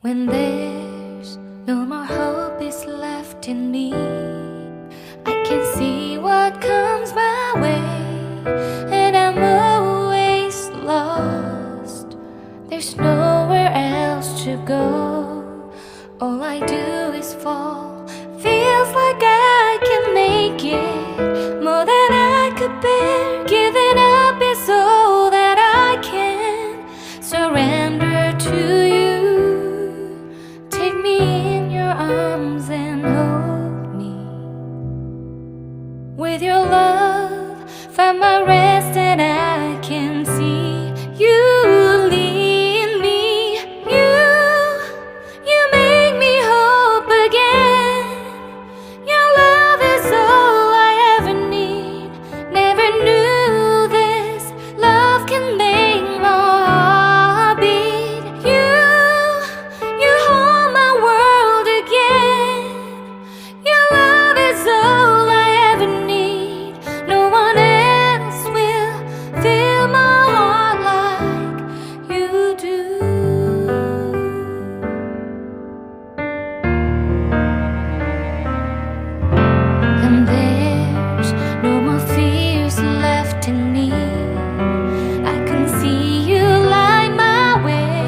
When there's no more hope is left in me, I can see what comes my way, and I'm always lost. There's nowhere else to go. All I do is fall. Feels like I can make it more than I could bear. Giving up is all that I can surrender to you. Take me in your arms and hold me. With your love, find my rest, and I can see you lead me. You make me hope again. Your love is all I ever need. Never knew this love can make my heart beat. You hold my world again. Your love is all I ever need. No one else will fill my heart like you do. And there's no more fears left in me. I can see you light my way,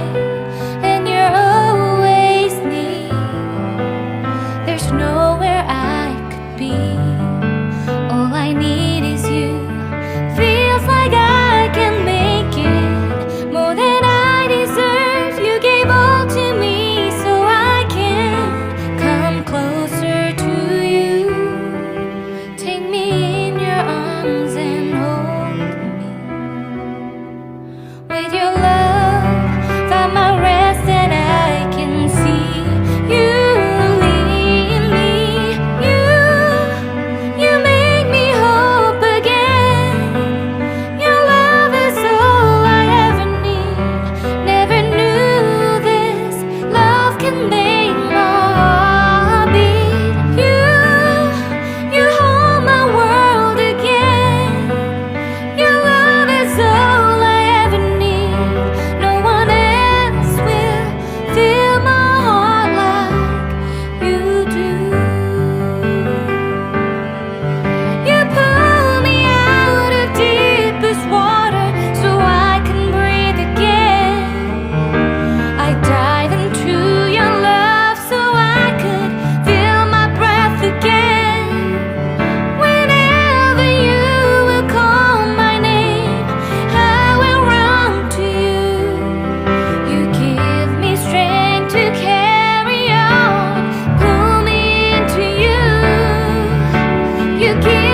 and you're always near. There's nowhere I could be. All I need is you. Feels like I can make it more than I deserve. You gave all to me so I can come closer to you. Take me in your arms and hold me. With your love, find my rest, and I can see you lead me. You make me hope again. Your love is all I ever need. Never knew this love can make my heart beat. You hold my world again. Your love is all I ever need. No one else will fill my heart like you do. You pull me out of deepest water so I can breathe again. I dive into your love so I could feel my breath again. Whenever you will call my name, I will run to you. You give me strength to carry on. Pull me into you. You give